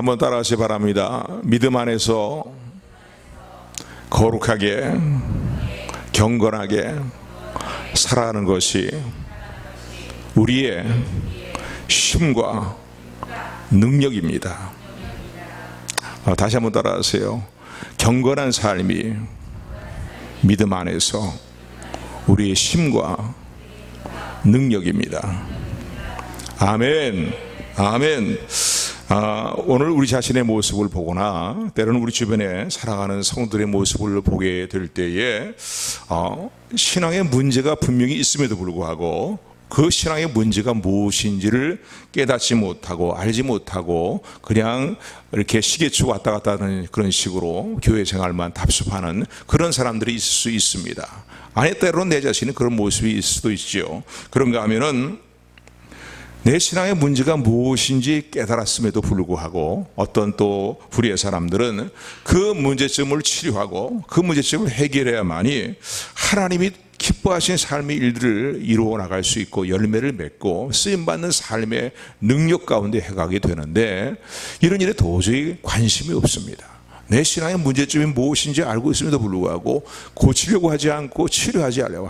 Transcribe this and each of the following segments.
한번 따라하시 바랍니다. 믿음 안에서 거룩하게 경건하게 살아가는 것이 우리의 힘과 능력입니다. 다시 한번 따라하세요. 경건한 삶이 믿음 안에서 우리의 힘과 능력입니다. 아멘. 아멘. 오늘 우리 자신의 모습을 보거나 때로는 우리 주변에 살아가는 성도들의 모습을 보게 될 때에 신앙의 문제가 분명히 있음에도 불구하고 그 신앙의 문제가 무엇인지를 깨닫지 못하고 알지 못하고 그냥 이렇게 시계추 왔다 갔다 하는 그런 식으로 교회 생활만 답습하는 그런 사람들이 있을 수 있습니다. 아니 때로는 내 자신이 그런 모습이 있을 수도 있죠. 그런가 하면은 내 신앙의 문제가 무엇인지 깨달았음에도 불구하고 어떤 또 불의의 사람들은 그 문제점을 치료하고 그 문제점을 해결해야만이 하나님이 기뻐하신 삶의 일들을 이루어 나갈 수 있고 열매를 맺고 쓰임받는 삶의 능력 가운데 해가게 되는데 이런 일에 도저히 관심이 없습니다. 내 신앙의 문제점이 무엇인지 알고 있음에도 불구하고 고치려고 하지 않고 치료하려고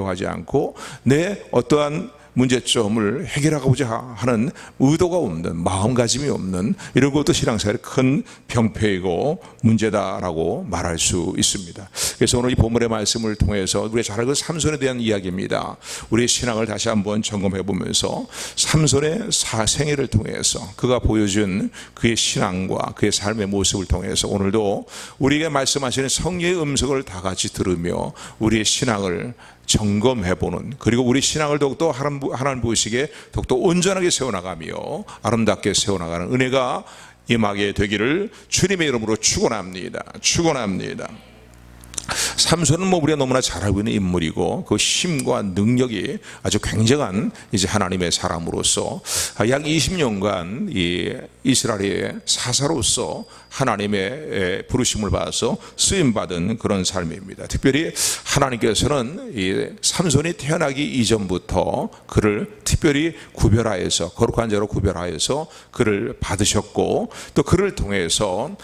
하지 않고 내 어떠한 문제점을 해결하고자 하는 의도가 없는 마음가짐이 없는 이런 것도 신앙생활의 큰 병폐이고 문제다라고 말할 수 있습니다. 그래서 오늘 이 본문의 말씀을 통해서 우리가 잘 알고 삼손에 대한 이야기입니다. 우리의 신앙을 다시 한번 점검해 보면서 삼손의 생애를 통해서 그가 보여준 그의 신앙과 그의 삶의 모습을 통해서 오늘도 우리에게 말씀하시는 성령의 음성을 다 같이 들으며 우리의 신앙을 점검해보는 그리고 우리 신앙을 더욱더 하나님 보시기에 더욱더 온전하게 세워나가며 아름답게 세워나가는 은혜가 임하게 되기를 주님의 이름으로 축원합니다. 축원합니다. 삼손은 우리가 너무나 잘 알고 있는 인물이고 그 힘과 능력이 아주 굉장한 이제 하나님의 사람으로서 약 20년간 이 이스라엘의 사사로서 하나님의 부르심을 받아서 쓰임받은 그런 삶입니다. 특별히 하나님께서는 이 삼손이 태어나기 이전부터 그를 특별히 구별하여서 거룩한 자로 구별하여서 그를 받으셨고 또 그를 통해서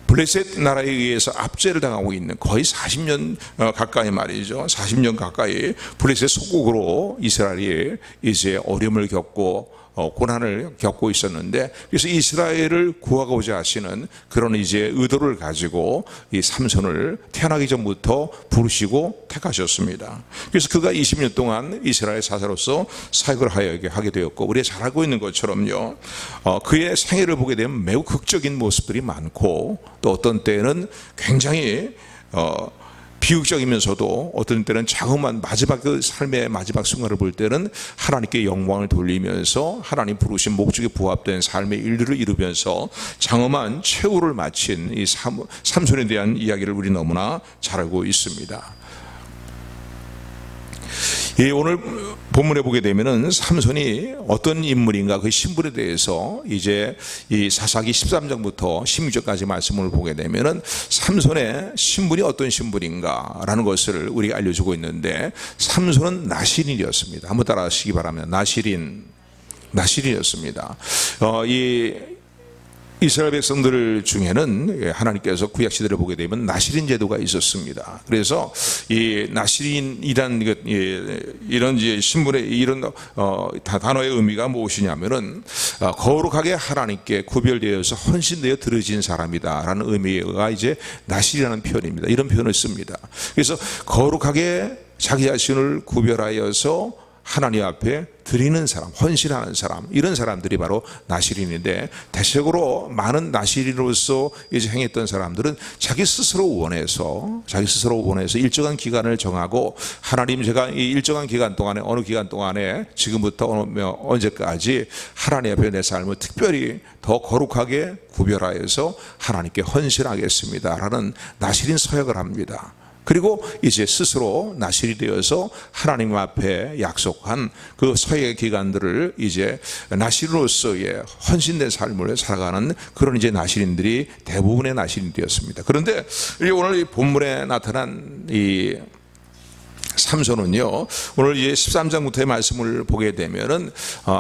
블레셋 나라에 의해서 압제를 당하고 있는 거의 40년 가까이 말이죠. 40년 가까이 블레셋 속국으로 이스라엘이 이제 어려움을 겪고 고난을 겪고 있었는데 그래서 이스라엘을 구하고자 하시는 그런 이제 의도를 가지고 이 삼손을 태어나기 전부터 부르시고 택하셨습니다. 그래서 그가 20년 동안 이스라엘 사사로서 사역을 하게 되었고 우리가 잘 알고 있는 것처럼요 그의 생애를 보게 되면 매우 극적인 모습들이 많고 또 어떤 때는 굉장히 비극적이면서도 어떤 때는 자그마한 마지막 그 삶의 마지막 순간을 볼 때는 하나님께 영광을 돌리면서 하나님 부르신 목적에 부합된 삶의 일들을 이루면서 장엄한 최후를 마친 이 삼손에 대한 이야기를 우리 너무나 잘 알고 있습니다. 오늘 본문에 보게 되면은 삼손이 어떤 인물인가 그 신분에 대해서 이제 이 사사기 13장부터 16절까지 말씀을 보게 되면은 삼손의 신분이 어떤 신분인가 라는 것을 우리가 알려주고 있는데 삼손은 나실인이었습니다. 한번 따라하시기 바랍니다. 나실인이었습니다. 이스라엘 백성들 중에는 하나님께서 구약 시대를 보게 되면 나실인 제도가 있었습니다. 그래서 이 나실인이란 이런 이제 신분의 이런 단어의 의미가 무엇이냐면은 거룩하게 하나님께 구별되어서 헌신되어 드려진 사람이다라는 의미가 이제 나실이라는 표현입니다. 이런 표현을 씁니다. 그래서 거룩하게 자기 자신을 구별하여서 하나님 앞에 드리는 사람, 헌신하는 사람, 이런 사람들이 바로 나실인인데 대체적으로 많은 나실인으로서 이제 행했던 사람들은 자기 스스로 원해서 일정한 기간을 정하고 하나님 제가 이 일정한 기간 동안에 어느 기간 동안에 지금부터 언제까지 하나님 앞에 내 삶을 특별히 더 거룩하게 구별하여서 하나님께 헌신하겠습니다라는 나실인 서약을 합니다. 그리고 이제 스스로 나실이 되어서 하나님 앞에 약속한 그 서약의 기간들을 이제 나실로서의 헌신된 삶을 살아가는 그런 이제 나실인들이 대부분의 나실인들이었습니다. 그런데 오늘 이 본문에 나타난 이 삼손은요, 오늘 이제 13장부터의 말씀을 보게 되면은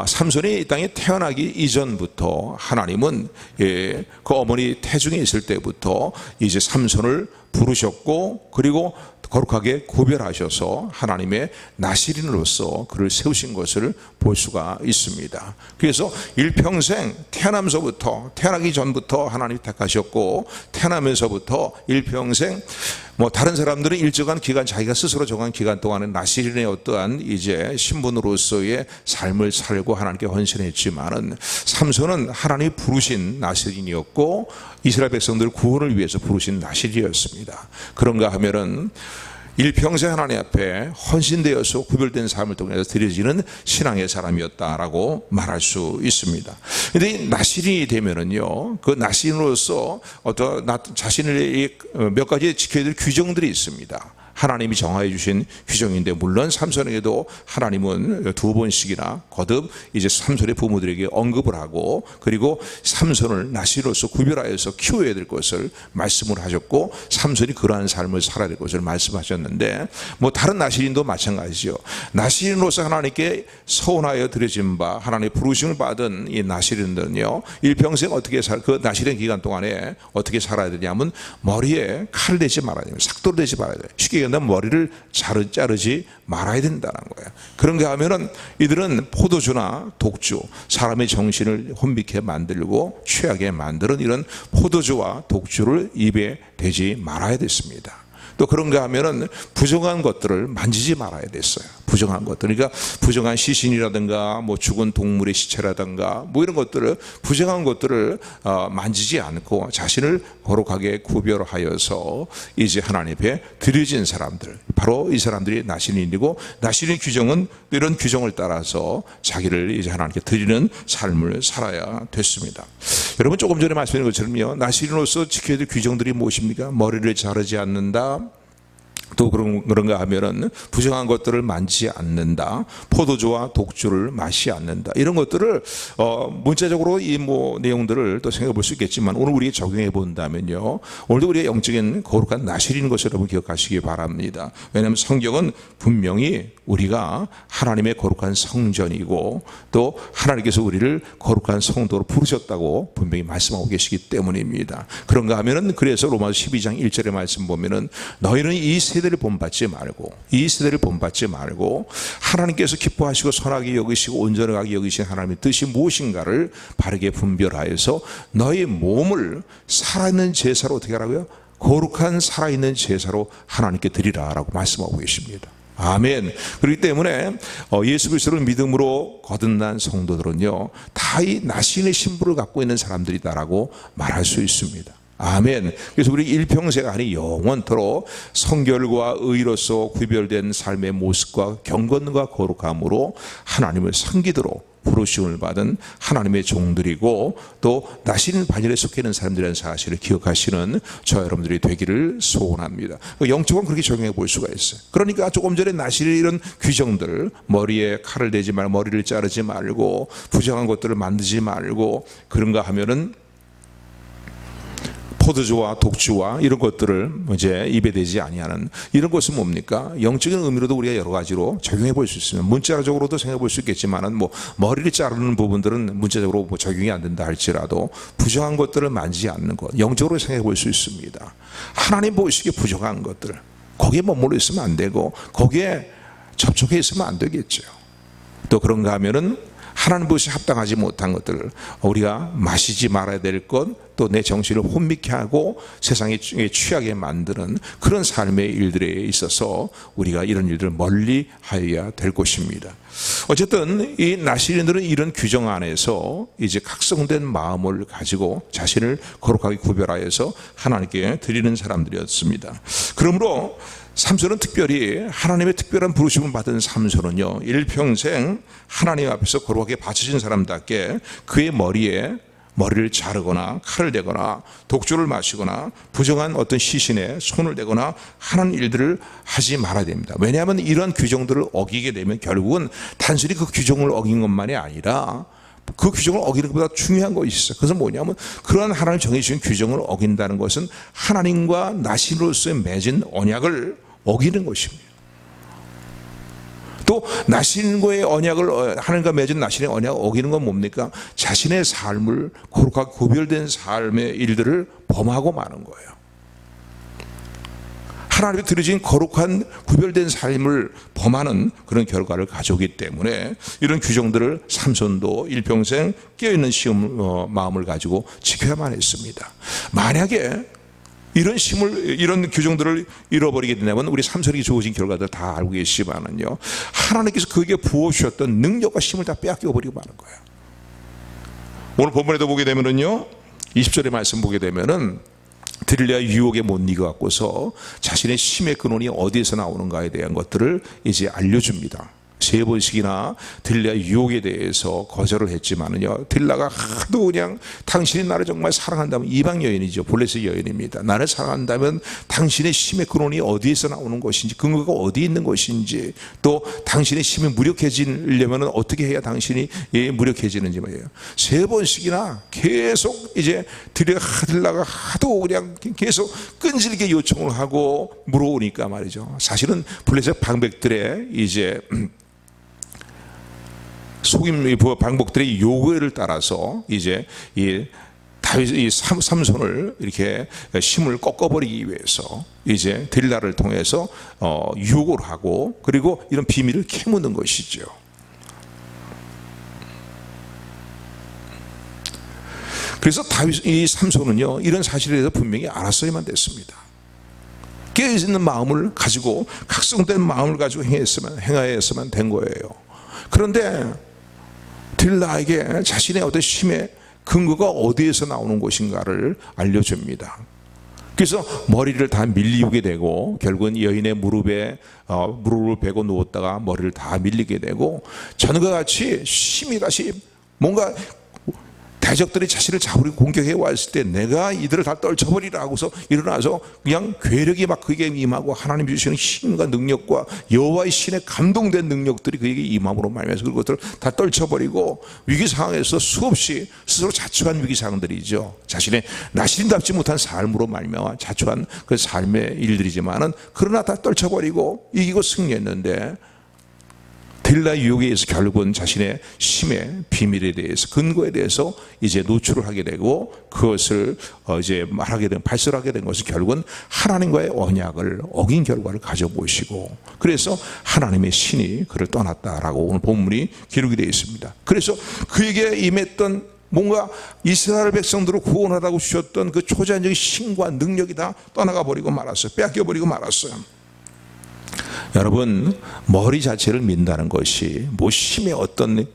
삼손이 이 땅에 태어나기 이전부터 하나님은 그 어머니 태중에 있을 때부터 이제 삼손을 부르셨고, 그리고 거룩하게 구별하셔서 하나님의 나시린으로서 그를 세우신 것을 볼 수가 있습니다. 그래서 일평생 태어나기 전부터 하나님이 택하셨고, 태어나면서부터 일평생 다른 사람들은 일정한 기간, 자기가 스스로 정한 기간 동안은 나시린의 어떠한 이제 신분으로서의 삶을 살고 하나님께 헌신했지만은, 삼손은 하나님이 부르신 나시린이었고 이스라엘 백성들 구원을 위해서 부르신 나시린이었습니다. 그런가 하면은 일평생 하나님 앞에 헌신되어서 구별된 삶을 통해서 드려지는 신앙의 사람이었다라고 말할 수 있습니다. 그런데 이 나시린이 되면은요, 그 나시린으로서 어떤 자신의 몇 가지 지켜야 될 규정들이 있습니다. 하나님이 정하여 주신 규정인데, 물론 삼손에게도 하나님은 2번씩이나 거듭 이제 삼손의 부모들에게 언급을 하고, 그리고 삼손을 나시로서 구별하여서 키워야 될 것을 말씀을 하셨고, 삼손이 그러한 삶을 살아야 될 것을 말씀하셨는데, 다른 나시린도 마찬가지죠. 나시린으로서 하나님께 서원하여 드려진 바, 하나님의 부르심을 받은 이 나시린들은요, 일평생 그 나시린 기간 동안에 어떻게 살아야 되냐면, 머리에 칼을 대지 말아야 됩니다. 삭도를 대지 말아야 돼요. 쉽게 머리를 자르지 말아야 된다는 거예요. 그런가 하면은 이들은 포도주나 독주, 사람의 정신을 혼미케 만들고 취하게 만드는 이런 포도주와 독주를 입에 대지 말아야 됐습니다. 또 그런가 하면은 부정한 것들을 만지지 말아야 됐어요. 부정한 것들, 그러니까 부정한 시신이라든가 죽은 동물의 시체라든가 이런 것들을, 부정한 것들을 만지지 않고 자신을 거룩하게 구별하여서 이제 하나님 앞에 드려진 사람들, 바로 이 사람들이 나시린이고, 나시린 규정은 이런 규정을 따라서 자기를 이제 하나님께 드리는 삶을 살아야 됐습니다. 여러분, 조금 전에 말씀드린 것처럼요, 나시린으로서 지켜야 될 규정들이 무엇입니까? 머리를 자르지 않는다, 또 그런가 하면은 부정한 것들을 만지지 않는다, 포도주와 독주를 마시지 않는다, 이런 것들을 문자적으로 이 내용들을 또 생각해 볼 수 있겠지만, 오늘 우리가 적용해 본다면요, 오늘도 우리의 영적인 거룩한 나시린인 것을 여러분 기억하시기 바랍니다. 왜냐하면 성경은 분명히 우리가 하나님의 거룩한 성전이고, 또 하나님께서 우리를 거룩한 성도로 부르셨다고 분명히 말씀하고 계시기 때문입니다. 그런가 하면은, 그래서 로마서 12장 1절의 말씀 보면은, 너희는 이 세대를 본받지 말고 하나님께서 기뻐하시고 선하게 여기시고 온전하게 여기신 하나님의 뜻이 무엇인가를 바르게 분별하여서 너희 몸을 살아있는 제사로, 어떻게 하라고요? 거룩한 살아있는 제사로 하나님께 드리라라고 말씀하고 계십니다. 아멘. 그렇기 때문에 예수 그리스도를 믿음으로 거듭난 성도들은요, 다 이 나시린의 신분을 갖고 있는 사람들이다라고 말할 수 있습니다. 아멘. 그래서 우리 일평생 아니 영원토록 성결과 의로서 구별된 삶의 모습과 경건과 거룩함으로 하나님을 섬기도록 부르심을 받은 하나님의 종들이고, 또 나시린 반열에 속해 있는 사람들이라는 사실을 기억하시는 저 여러분들이 되기를 소원합니다. 영적으로 그렇게 적용해 볼 수가 있어요. 그러니까 조금 전에 나시린 이런 규정들, 머리에 칼을 대지 말고, 머리를 자르지 말고, 부정한 것들을 만들지 말고, 그런가 하면은 포도주와 독주와 이런 것들을 이제 입에 대지 아니하는, 이런 것은 뭡니까? 영적인 의미로도 우리가 여러 가지로 적용해 볼 수 있습니다. 문자적으로도 생각해 볼 수 있겠지만은, 머리를 자르는 부분들은 문자적으로 적용이 안 된다 할지라도 부정한 것들을 만지지 않는 것, 영적으로 생각해 볼 수 있습니다. 하나님 보시기에 부정한 것들, 거기에 머물러 있으면 안 되고, 거기에 접촉해 있으면 안 되겠죠. 또 그런가 하면은 하나님 보시 합당하지 못한 것들을 우리가 마시지 말아야 될 것, 또 내 정신을 혼미케 하고 세상에 취하게 만드는 그런 삶의 일들에 있어서 우리가 이런 일들을 멀리 하여야 될 것입니다. 어쨌든 이 나시린들은 이런 규정 안에서 이제 각성된 마음을 가지고 자신을 거룩하게 구별하여서 하나님께 드리는 사람들이었습니다. 그러므로 삼손은 특별히 하나님의 특별한 부르심을 받은 삼손은요, 일평생 하나님 앞에서 거룩하게 바쳐진 사람답게 그의 머리를 자르거나 칼을 대거나 독주를 마시거나 부정한 어떤 시신에 손을 대거나 하는 일들을 하지 말아야 됩니다. 왜냐하면 이러한 규정들을 어기게 되면 결국은 단순히 그 규정을 어긴 것만이 아니라 그 규정을 어기는 것보다 중요한 것이 있어요. 그것은 뭐냐면, 그러한 하나님 정해주신 규정을 어긴다는 것은 하나님과 나시린으로서의 맺은 언약을 어기는 것입니다. 또 나신과의 언약을 하나님과 맺은 나신의 언약을 어기는 건 뭡니까? 자신의 삶을 거룩하게 구별된 삶의 일들을 범하고 마는 거예요. 하나님께 드려진 거룩한 구별된 삶을 범하는 그런 결과를 가져오기 때문에 이런 규정들을 삼손도 일평생 깨어있는 마음을 가지고 지켜야만 했습니다. 만약에 이런 규정들을 잃어버리게 된다면 우리 삼손이 주어진 결과들 다 알고 계시지만은요, 하나님께서 그에게 부어주셨던 능력과 힘을 다 빼앗겨버리고 마는 거예요. 오늘 본문에도 보게 되면은요, 20절의 말씀 보게 되면은 들릴라 유혹에 못 이겨갖고서 자신의 힘의 근원이 어디에서 나오는가에 대한 것들을 이제 알려줍니다. 3번씩이나 들릴라 유혹에 대해서 거절을 했지만은요, 들릴라가 하도 그냥 당신이 나를 정말 사랑한다면, 이방 여인이죠, 블레셋 여인입니다. 나를 사랑한다면 당신의 힘의 근원이 어디에서 나오는 것인지, 근거가 어디 있는 것인지, 또 당신의 힘이 무력해지려면 어떻게 해야 당신이 무력해지는지 말이에요. 3번씩이나 계속 이제 들릴라가 하도 그냥 계속 끈질기게 요청을 하고 물어오니까 말이죠. 사실은 블레셋 방백들의 이제 속임 방법들의 요구를 따라서 이제 이 삼손을 이렇게 힘을 꺾어버리기 위해서 이제 들릴라를 통해서 유혹을 하고, 그리고 이런 비밀을 캐묻는 것이죠. 그래서 이 삼손은요, 이런 사실에 대해서 분명히 알았어야만 됐습니다. 깨어있는 마음을 가지고, 각성된 마음을 가지고 행하였으면 된 거예요. 그런데 들릴라에게 자신의 어떤 힘의 근거가 어디에서 나오는 것인가를 알려줍니다. 그래서 머리를 다 밀리게 되고, 결국은 여인의 무릎을 베고 누웠다가 머리를 다 밀리게 되고, 전과 같이 힘이 다시 뭔가 대적들이 자신을 잡으려고 공격해 왔을 때 내가 이들을 다 떨쳐버리라 하고서 일어나서 그냥 괴력이 막 그에게 임하고, 하나님 주시는 힘과 능력과 여호와의 신에 감동된 능력들이 그에게 임함으로 말미암아서 그것들을 다 떨쳐버리고, 위기 상황에서 수없이 스스로 자초한 위기 상황들이죠. 자신의 나신답지 못한 삶으로 말미암아 자초한 그 삶의 일들이지만은, 그러나 다 떨쳐버리고 이기고 승리했는데, 들릴라 유혹에 의해서 결국은 자신의 힘의 비밀에 대해서, 근거에 대해서 이제 노출을 하게 되고, 그것을 이제 발설하게 된 것은 결국은 하나님과의 언약을 어긴 결과를 가져보시고, 그래서 하나님의 신이 그를 떠났다라고 오늘 본문이 기록이 되어 있습니다. 그래서 그에게 임했던 뭔가 이스라엘 백성들을 구원하라고 주셨던 그 초자연적인 신과 능력이 다 떠나가 버리고 말았어요. 빼앗겨 버리고 말았어요. 여러분, 머리 자체를 민다는 것이 힘의 어떤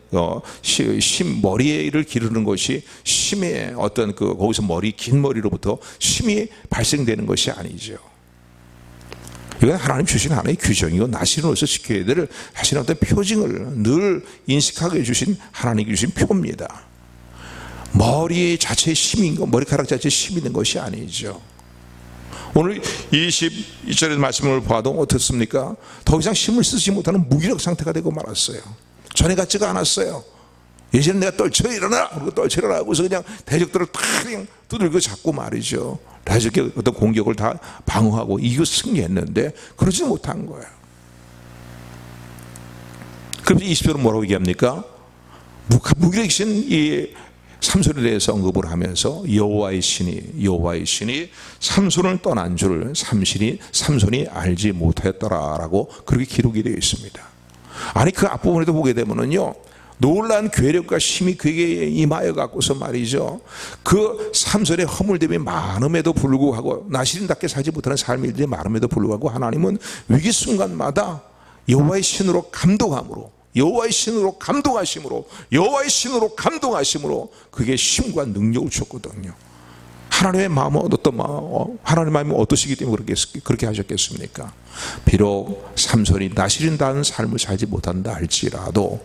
머리를 기르는 것이 힘의 어떤 거기서 긴 머리로부터 힘이 발생되는 것이 아니죠. 이건 하나님 주신 하나의 규정이고, 나신으로서 지켜야 될 자신의 어떤 표징을 늘 인식하게 해주신 하나님이 주신 표입니다. 머리 자체의 힘인 것, 머리카락 자체의 힘이 있는 것이 아니죠. 오늘 22절의 말씀을 봐도 어떻습니까? 더 이상 힘을 쓰지 못하는 무기력 상태가 되고 말았어요. 전에 같지가 않았어요. 예전에 내가 떨쳐 일어나, 떨쳐 일어나 하고서 그냥 대적들을 다 그냥 두들겨 잡고 말이죠. 대적의 어떤 공격을 다 방어하고 이겨 승리했는데, 그러지 못한 거예요. 그래서 20절은 뭐라고 얘기합니까? 무기력이신 이 삼손에 대해서 언급을 하면서 여호와의 신이 삼손을 떠난 줄 삼손이 알지 못했더라라고 그렇게 기록이 되어 있습니다. 아니, 그 앞부분에도 보게 되면은요, 놀라운 괴력과 힘이 그에게 임하여 갖고서 말이죠, 그 삼손의 허물됨이 많음에도 불구하고, 나신답게 살지 못하는 삶의 일들이 많음에도 불구하고, 하나님은 위기 순간마다 여호와의 신으로 감동함으로, 여호와의 신으로 감동하심으로 그게 힘과 능력을 주었거든요. 하나님의 마음은 하나님의 마음이 어떠시기 때문에 그렇게 하셨겠습니까? 비록 삼손이 나시린다는 삶을 살지 못한다 할지라도,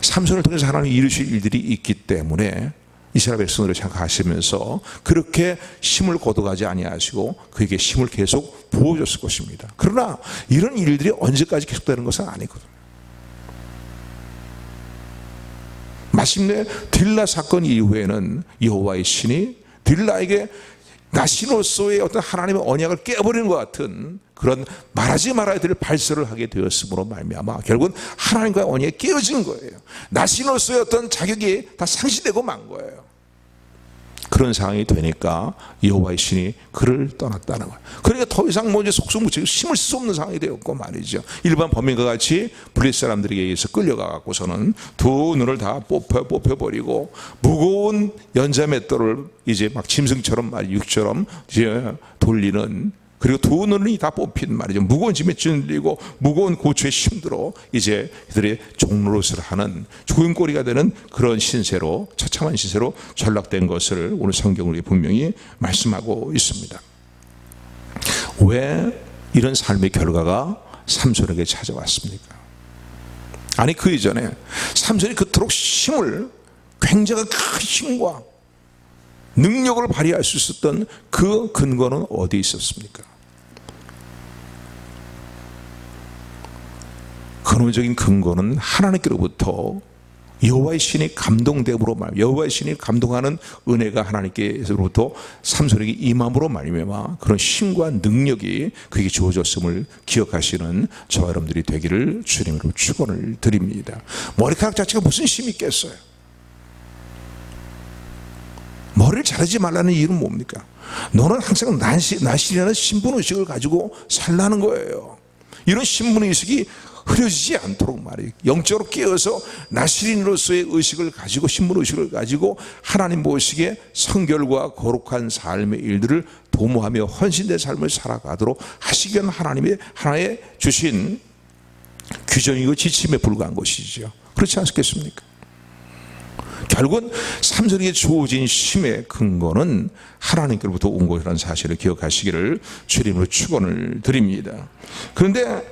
삼손을 통해서 하나님이 이루실 일들이 있기 때문에 이스라엘 백성들을 생각하시면서 그렇게 힘을 거둬가지 아니하시고 그에게 힘을 계속 부어줬을 것입니다. 그러나 이런 일들이 언제까지 계속되는 것은 아니거든요. 마침내 들릴라 사건 이후에는 여호와의 신이 들릴라에게 나신으로서의 어떤 하나님의 언약을 깨버리는 것 같은 그런 말하지 말아야 될 발설을 하게 되었으므로 말미암아 결국은 하나님과의 언약이 깨어진 거예요. 나신으로서의 어떤 자격이 다 상실되고 만 거예요. 그런 상황이 되니까 여호와의 신이 그를 떠났다는 거예요. 그러니까 더 이상 뭐 이제 속수무책으로 힘을 쓸 수 없는 상황이 되었고 말이죠. 일반 범인과 같이 블레셋 사람들에게 의해서 끌려가 갖고서는 두 눈을 다 뽑혀버리고 무거운 연자맷돌을 이제 막 짐승처럼 육처럼 이제 돌리는, 그리고 두 눈이 다 뽑힌 말이죠. 무거운 짐에 찔리고 무거운 고초에 힘들어 이제 그들의 종노릇을 하는 죽은 꼬리가 되는 그런 신세로, 처참한 신세로 전락된 것을 오늘 성경으로 분명히 말씀하고 있습니다. 왜 이런 삶의 결과가 삼손에게 찾아왔습니까? 아니 그 이전에 삼손이 그토록 힘을, 굉장한 큰 힘과 능력을 발휘할 수 있었던 그 근거는 어디에 있었습니까? 근원적인 근거는 하나님께로부터 여호와의 신이 감동됨으로 여호와의 신이 감동하는 은혜가 하나님께로부터 삼손에게 임함으로 말미암아 그런 힘과 능력이 그에게 주어졌음을 기억하시는 저와 여러분들이 되기를 주님으로 축원을 드립니다. 머리카락 자체가 무슨 힘이 있겠어요? 머리를 자르지 말라는 이유는 뭡니까? 너는 항상 나신이라는 신분의식을 가지고 살라는 거예요. 이런 신분의식이 흐려지지 않도록 말이에요. 영적으로 깨어서 나신인으로서의 의식을 가지고, 신분의식을 가지고 하나님 보시기에 성결과 거룩한 삶의 일들을 도모하며 헌신된 삶을 살아가도록 하시기 위한 하나님의 하나의 주신 규정이고 지침에 불과한 것이죠. 그렇지 않겠습니까? 결국은 삼손에게 주어진 힘의 근거는 하나님께로부터 온 것이라는 사실을 기억하시기를 주님으로 축원을 드립니다. 그런데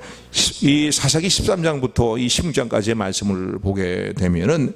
이 사사기 13장부터 이 16장까지의 말씀을 보게 되면은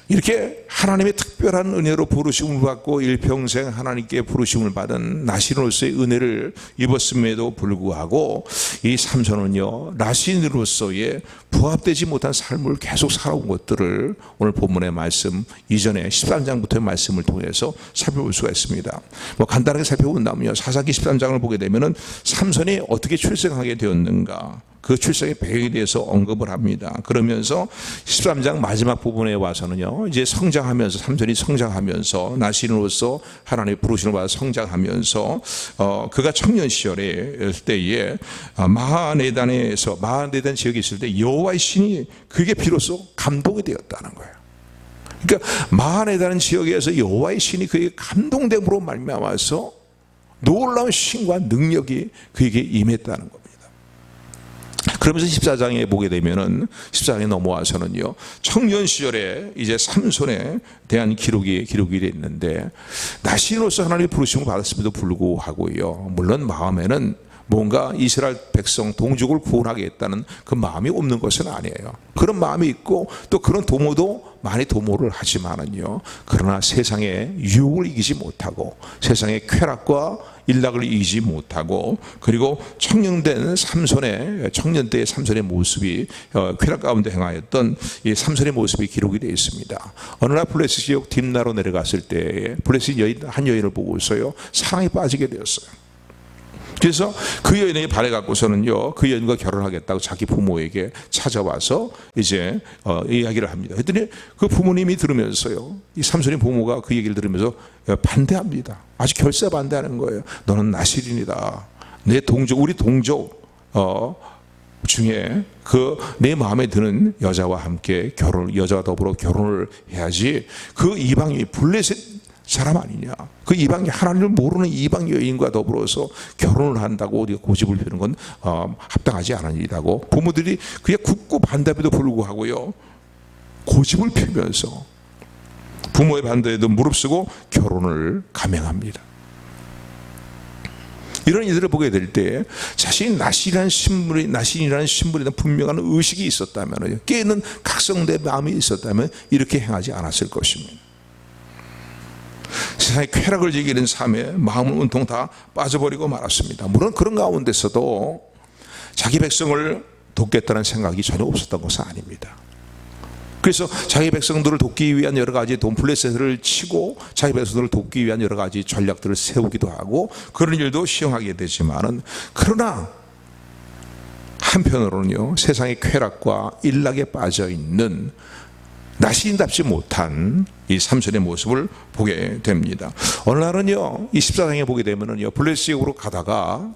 이렇게 하나님의 특별한 은혜로 부르심을 받고 일평생 하나님께 부르심을 받은 나신으로서의 은혜를 입었음에도 불구하고 이 삼손은요, 나신으로서의 부합되지 못한 삶을 계속 살아온 것들을 오늘 본문의 말씀 이전에 13장부터의 말씀을 통해서 살펴볼 수가 있습니다. 뭐 간단하게 살펴본다면요, 사사기 13장을 보게 되면은 삼손이 어떻게 출생하게 되었는가, 그 출생의 배경에 대해서 언급을 합니다. 그러면서 13장 마지막 부분에 와서는요, 이제 성장하면서, 삼손이 성장하면서 나신으로서 하나님의 부르심을 받아 성장하면서 그가 청년 시절에 때에 마하네단 지역에 있을 때 여호와의 신이 그게 비로소 감동이 되었다는 거예요. 그러니까 마하네단 지역에서 여호와의 신이 그에게 감동됨으로 말미암아서 놀라운 신과 능력이 그에게 임했다는 겁니다. 그러면서 14장에 보게 되면은 14장에 넘어와서는요, 청년 시절에 이제 삼손에 대한 기록이 되어 있는데, 나신으로서 하나님의 부르심을 받았음에도 불구하고요, 물론 마음에는 뭔가 이스라엘 백성 동족을 구원하겠다는 그 마음이 없는 것은 아니에요. 그런 마음이 있고 또 그런 도모도 많이 도모를 하지만은요, 그러나 세상의 유혹을 이기지 못하고 세상의 쾌락과 일락을 이기지 못하고, 그리고 청년 때의 삼손의 모습이 쾌락 가운데 행하였던 이 삼손의 모습이 기록이 되어 있습니다. 어느 날 블레셋 지역 딥나로 내려갔을 때 블레셋 한 여인을 보고서요, 사랑에 빠지게 되었어요. 그래서 그 여인에게 바래갖고서는요, 그 여인과 결혼하겠다고 자기 부모에게 찾아와서 이제 이야기를 합니다. 그랬더니 그 부모님이 들으면서요, 이 삼손의 부모가 그 얘기를 들으면서 반대합니다. 아주 결사 반대하는 거예요. 너는 나실인이다. 내 동족, 우리 동족 중에 그 내 마음에 드는 여자와 함께 여자와 더불어 결혼을 해야지, 그 이방인이 블레셋 사람 아니냐, 그 이방, 하나님을 모르는 이방 여인과 더불어서 결혼을 한다고 우리가 고집을 피우는 건 합당하지 않은 일이라고 부모들이 그게 굳고 반대에도 불구하고요, 고집을 피우면서 부모의 반대에도 무릅쓰고 결혼을 감행합니다. 이런 일들을 보게 될 때 자신이 나신이라는 신분에 대한 분명한 의식이 있었다면, 깨있는 각성된 마음이 있었다면 이렇게 행하지 않았을 것입니다. 세상의 쾌락을 즐기는 삶에 마음을 온통 다 빠져버리고 말았습니다. 물론 그런 가운데서도 자기 백성을 돕겠다는 생각이 전혀 없었던 것은 아닙니다. 그래서 자기 백성들을 돕기 위한 여러 가지 돈플레셋을 치고 자기 백성들을 돕기 위한 여러 가지 전략들을 세우기도 하고 그런 일도 시행하게 되지만은, 그러나 한편으로는요, 세상의 쾌락과 일락에 빠져 있는 나시인답지 못한 이 삼손의 모습을 보게 됩니다. 어느 날은요, 이 14장에 보게 되면은요, 블레셋 지역으로 가다가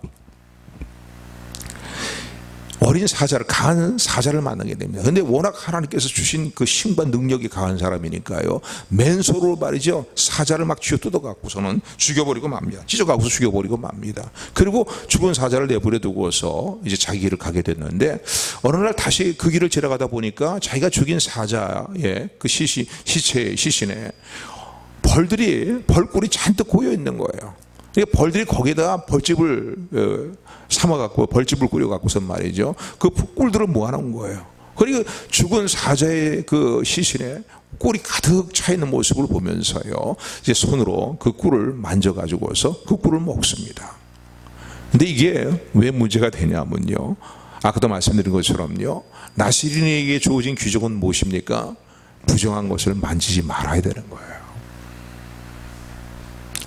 어린 사자를, 강한 사자를 만나게 됩니다. 근데 워낙 하나님께서 주신 그 힘과 능력이 강한 사람이니까요, 맨손으로 말이죠, 사자를 막 쥐어 뜯어갖고서는 죽여버리고 맙니다. 찢어갖고서 죽여버리고 맙니다. 그리고 죽은 사자를 내버려 두고서 이제 자기 길을 가게 됐는데, 어느 날 다시 그 길을 지나가다 보니까 자기가 죽인 사자의 그 시신에 벌꿀이 잔뜩 고여 있는 거예요. 벌들이 거기다가 벌집을 삼아갖고 벌집을 꾸려갖고선 말이죠, 그 꿀들을 모아놓은 거예요. 그리고 죽은 사자의 그 시신에 꿀이 가득 차 있는 모습을 보면서요, 이제 손으로 그 꿀을 만져가지고서 그 꿀을 먹습니다. 근데 이게 왜 문제가 되냐면요, 아까도 말씀드린 것처럼요, 나시린에게 주어진 규정은 무엇입니까? 부정한 것을 만지지 말아야 되는 거예요.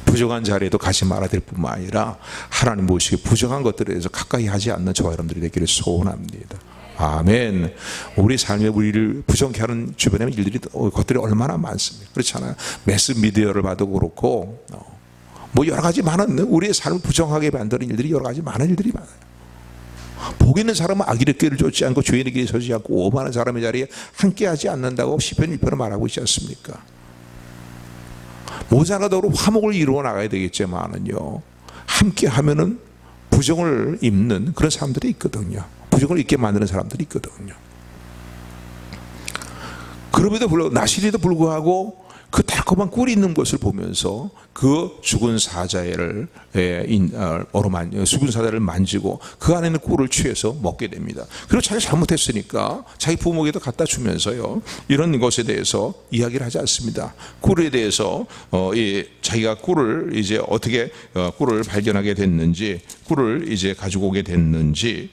부정한 자리에도 가지 말아야 될 뿐만 아니라 하나님 모시기 부정한 것들에 대해서 가까이 하지 않는 저와 여러분들이 되기를 소원합니다. 아멘. 우리 삶에 우리를 부정케 하는 주변에 것들이 얼마나 많습니까? 그렇잖아요. 매스 미디어를 봐도 그렇고, 뭐 여러 가지 많은, 우리의 삶을 부정하게 만드는 일들이 여러 가지 많은 일들이 많아요. 복 있는 사람은 악인의 길을 쫓지 않고 죄인의 길에 서지 않고 오만한 사람의 자리에 함께하지 않는다고 시편 1편은 말하고 있지 않습니까? 모자라도록 화목을 이루어 나가야 되겠지만은요, 함께 하면은 부정을 입는 그런 사람들이 있거든요. 부정을 입게 만드는 사람들이 있거든요. 그럼에도 불구하고, 나시리도 불구하고 그 달콤한 꿀이 있는 것을 보면서 그 죽은 사자를 죽은 사자를 만지고 그 안에 있는 꿀을 취해서 먹게 됩니다. 그리고 자기가 잘못했으니까 자기 부모에게도 갖다 주면서요, 이런 것에 대해서 이야기를 하지 않습니다. 꿀에 대해서 자기가 꿀을 이제 어떻게 꿀을 발견하게 됐는지, 꿀을 이제 가지고 오게 됐는지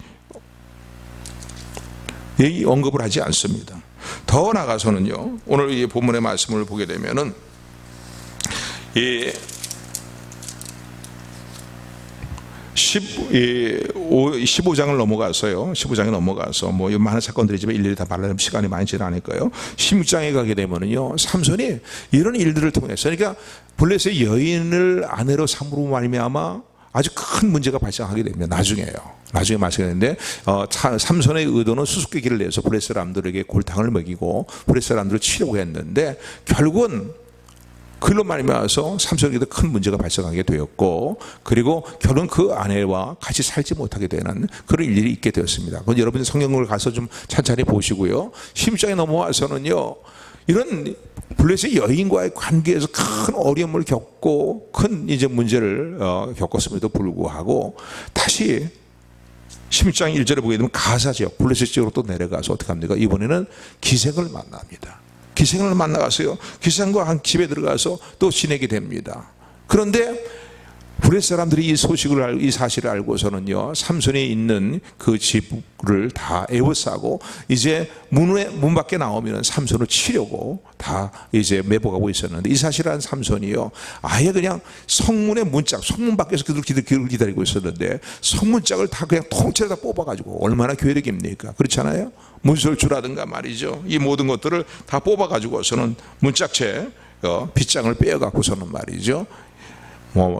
언급을 하지 않습니다. 더 나아가서는요, 오늘 이 본문의 말씀을 보게 되면은 이 15장을 넘어가서요, 15장에 넘어가서 뭐 많은 사건들이지만 일일이 다 말하면 시간이 많이 지나니까요, 16장에 가게 되면은요, 삼손이 이런 일들을 통해서, 그러니까 블레셋의 여인을 아내로 삼으로 말미암아 아주 큰 문제가 발생하게 됩니다. 나중에 말씀했는데, 삼손의 의도는 수수께끼를 내서 블레셋 사람들에게 골탕을 먹이고 블레셋 사람들을 치려고 했는데, 결국은 그로 말미암아서 삼손에게도 큰 문제가 발생하게 되었고, 그리고 결혼 그 아내와 같이 살지 못하게 되는 그런 일이 있게 되었습니다. 그건 여러분 성경을 가서 좀 찬찬히 보시고요, 16장에 넘어와서는요, 이런 블레셋 여인과의 관계에서 큰 어려움을 겪고 큰 이제 문제를 겪었음에도 불구하고 다시 16장 1절에 보게 되면 가사 지역, 블레셋 지역으로 또 내려가서 어떻게 합니까? 이번에는 기생을 만납니다. 기생을 만나가서요, 기생과 한 집에 들어가서 또 지내게 됩니다. 그런데 블레셋 사람들이 이 사실을 알고서는요, 삼손이 있는 그 집을 다 에워싸고 이제 문 밖에 나오면 삼손을 치려고 다 이제 매복하고 있었는데, 이 사실을 한 삼손이요, 아예 그냥 성문 밖에서 그들 기다리고 있었는데 성문짝을 다 그냥 통째로 다 뽑아가지고, 얼마나 괴력입니까? 그렇잖아요. 문설주라든가 말이죠, 이 모든 것들을 다 뽑아가지고서는 문짝체 빗장을 빼어갖고서는 말이죠,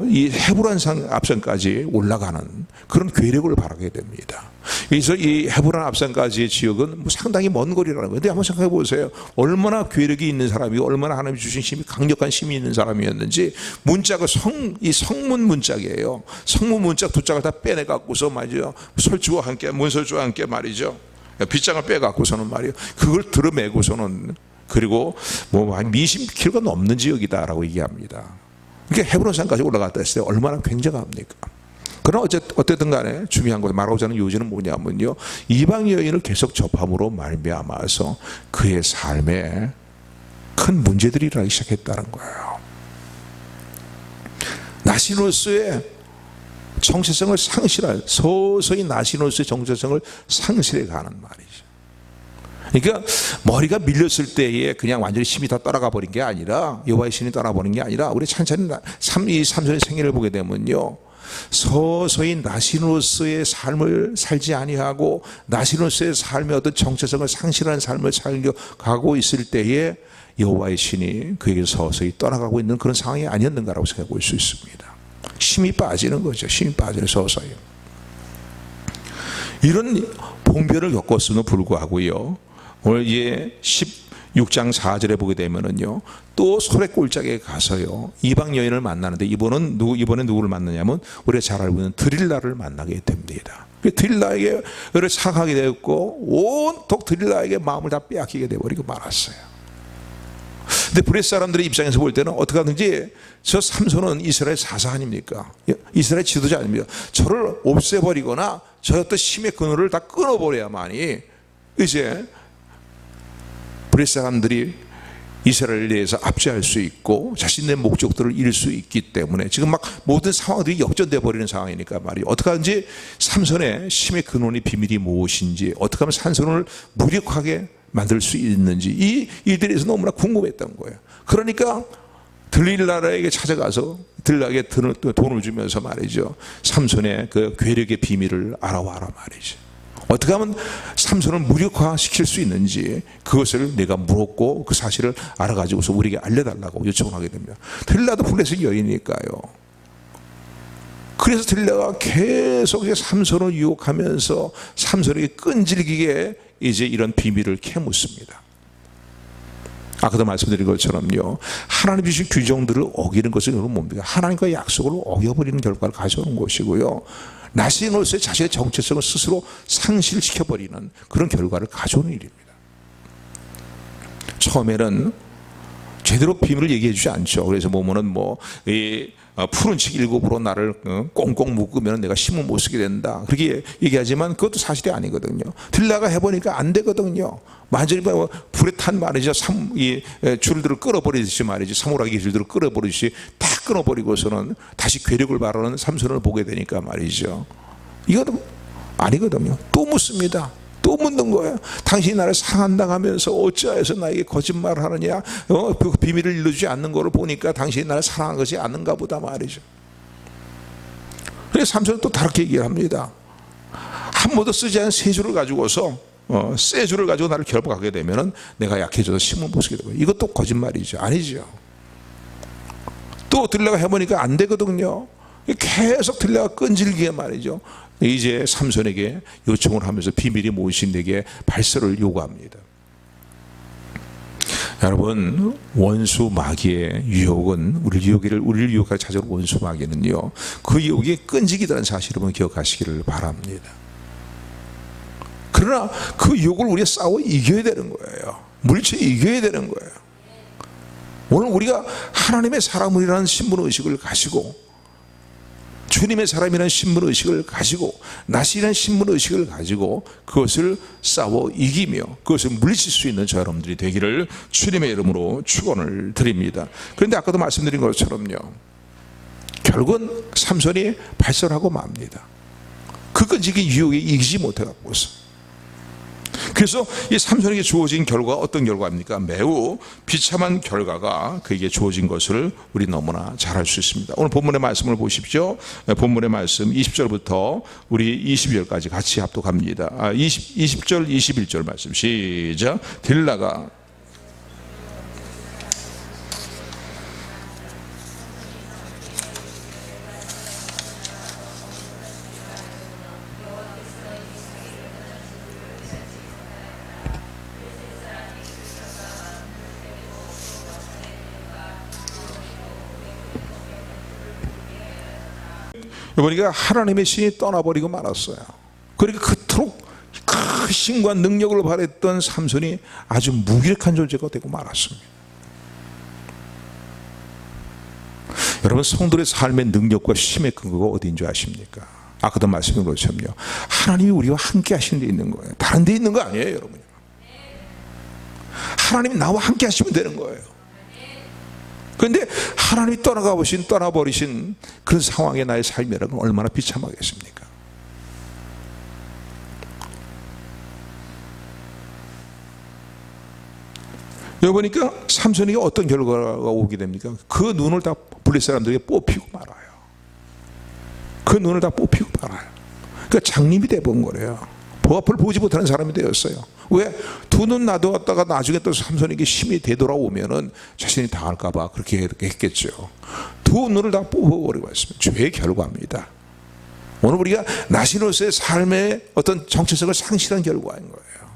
이 헤브론 산 앞산까지 올라가는 그런 괴력을 바라게 됩니다. 그래서 이 헤브론 앞산까지의 지역은 상당히 먼 거리라는 거예요. 근데 한번 생각해 보세요. 얼마나 괴력이 있는 사람이고 얼마나 하나님이 주신 힘이, 강력한 힘이 있는 사람이었는지, 문짝을 이 성문 문짝이에요. 성문 문짝 두 짝을 다 빼내 갖고서 말이죠, 설주와 함께, 문설주와 함께 말이죠, 빗장을 빼 갖고서는 말이에요, 그걸 들어매고서는, 그리고 한 20km가 넘는 지역이다라고 얘기합니다. 그러니까 헤브론산까지 올라갔다 했을 때 얼마나 굉장합니까? 그러나 어쨌든 간에 중요한 것, 말하고자 하는 요지는 뭐냐면요, 이방 여인을 계속 접함으로 말미암아서 그의 삶에 큰 문제들이 일어나기 시작했다는 거예요. 나시로스의 정체성을 서서히 나시로스의 정체성을 상실해 가는 말이죠. 그러니까 머리가 밀렸을 때에 그냥 완전히 힘이 다 떠나가 버린 게 아니라, 여호와의 신이 떠나버린 게 아니라, 우리 천천히 이 삼손의 생애를 보게 되면요, 서서히 나신으로서의 삶을 살지 아니하고 나신으로서의 삶의 어떤 정체성을 상실하는 삶을 살려가고 있을 때에 여호와의 신이 그에게 서서히 떠나가고 있는 그런 상황이 아니었는가라고 생각해 볼 수 있습니다. 힘이 빠지는 거죠. 힘이 빠지는, 서서히. 이런 봉변을 겪었음에도 불구하고요, 오늘 이제 16장 4절에 보게 되면은요, 또 소래 꼴짝에 가서요, 이방 여인을 만나는데, 이번에 누구를 만나냐면 우리가 잘 알고 있는 드릴라를 만나게 됩니다. 드릴라에게 사랑하게 되었고, 온통 드릴라에게 마음을 다 빼앗기게 되어버리고 말았어요. 근데 브레 사람들의 입장에서 볼 때는 어떻게 하든지, 저 삼손은 이스라엘 사사 아닙니까? 이스라엘 지도자 아닙니까? 저를 없애버리거나 저 어떤 힘의 근원을 다 끊어버려야만이 이제 브레 사람들이 이스라엘에 대해서 압제할 수 있고 자신의 목적들을 이룰 수 있기 때문에, 지금 막 모든 상황들이 역전돼 버리는 상황이니까 말이에요. 어떻게 하든지 삼손의 힘의 근원이, 비밀이 무엇인지, 어떻게 하면 삼손을 무력하게 만들 수 있는지, 이 일들에 대해서 너무나 궁금했던 거예요. 그러니까 들릴라에게 찾아가서 들릴라에게 돈을 주면서 말이죠, 삼손의 그 괴력의 비밀을 알아와라 말이죠. 어떻게 하면 삼손을 무력화시킬 수 있는지 그것을 내가 물었고 그 사실을 알아가지고서 우리에게 알려달라고 요청을 하게 됩니다. 들릴라도 블레셋 여인이니까요. 그래서 들릴라가 계속 삼손을 유혹하면서 삼손에게 끈질기게 이제 이런 비밀을 캐묻습니다. 아까도 말씀드린 것처럼요, 하나님 주신 규정들을 어기는 것은 뭡니까? 하나님과의 약속을 어겨버리는 결과를 가져오는 것이고요, 나신으로서의 자신의 정체성을 스스로 상실시켜버리는 그런 결과를 가져오는 일입니다. 처음에는 제대로 비밀을 얘기해 주지 않죠. 그래서 보면은 푸른 책 일곱으로 나를 꽁꽁 묶으면 내가 힘을 못 쓰게 된다, 그렇게 얘기하지만 그것도 사실이 아니거든요. 들라가 해보니까 안 되거든요. 완전히 불에 탄 말이죠, 줄들을 끌어버리듯이 말이죠, 사물하기 줄들을 끌어버리듯이 다 끊어버리고서는 다시 괴력을 바라는 삼손을 보게 되니까 말이죠, 이것도 아니거든요. 또 묻습니다. 또 묻는 거예요. 당신이 나를 사랑한다 하면서 어찌하여서 나에게 거짓말을 하느냐, 그 비밀을 일러주지 않는 것을 보니까 당신이 나를 사랑한 것이 아닌가 보다 말이죠. 그래서 삼손은 또 다르게 얘기를 합니다. 한 번도 쓰지 않은 세 줄을 가지고서 세 줄을 가지고 나를 결박하게 되면은 내가 약해져서 힘을 못 쓰게 되고, 이것도 거짓말이죠. 아니죠. 또 들려가 해보니까 안 되거든요. 계속 들려가 끈질기게 말이죠, 이제 삼손에게 요청을 하면서 비밀이 무엇인 내게 발설을 요구합니다. 여러분, 원수 마귀의 유혹은 우리를 유혹하게 찾아오는 원수 마귀는요, 그 유혹이 끈질기다는 사실을 한번 기억하시기를 바랍니다. 그러나 그 유혹을 우리가 싸워 이겨야 되는 거예요. 물리쳐 이겨야 되는 거예요. 오늘 우리가 하나님의 사람이라는 신분의식을 가지고, 주님의 사람이라는 신분의식을 가지고, 나시라는 신분의식을 가지고 그것을 싸워 이기며 그것을 물리칠 수 있는 저 여러분들이 되기를 주님의 이름으로 축원을 드립니다. 그런데 아까도 말씀드린 것처럼요, 결국은 삼손이 발설하고 맙니다. 그 끈질긴 유혹에 이기지 못해갖고서. 그래서 이 삼손에게 주어진 결과가 어떤 결과입니까? 매우 비참한 결과가 그에게 주어진 것을 우리 너무나 잘 알 수 있습니다. 오늘 본문의 말씀을 보십시오. 본문의 말씀 20절부터 우리 22절까지 같이 합독합니다. 20절 21절 말씀 시작. 딜라가 보니까 하나님의 신이 떠나버리고 말았어요. 그러니까 그토록 그 신과 능력을 발했던 삼손이 아주 무기력한 존재가 되고 말았습니다. 여러분, 성도의 삶의 능력과 힘의 근거가 어디인 줄 아십니까? 아까도 말씀드린 것처럼요, 하나님이 우리와 함께 하시는 데 있는 거예요. 다른 데 있는 거 아니에요, 여러분. 하나님이 나와 함께 하시면 되는 거예요. 그런데 하나님이 떠나버리신 그런 상황에 나의 삶이라는 건 얼마나 비참하겠습니까? 여기 보니까 삼손에게 어떤 결과가 오게 됩니까? 그 눈을 다 블레셋 사람들에게 뽑히고 말아요. 그 눈을 다 뽑히고 말아요. 그러니까 장님이 돼본 거래요. 앞을 보지 못하는 사람이 되었어요. 왜? 두 눈 놔두었다가 나중에 또 삼손에게 힘이 되돌아오면은 자신이 당할까봐 그렇게 했겠죠. 두 눈을 다 뽑아버리고 있습니다. 죄의 결과입니다. 오늘 우리가 나시로서의 삶의 어떤 정체성을 상실한 결과인 거예요.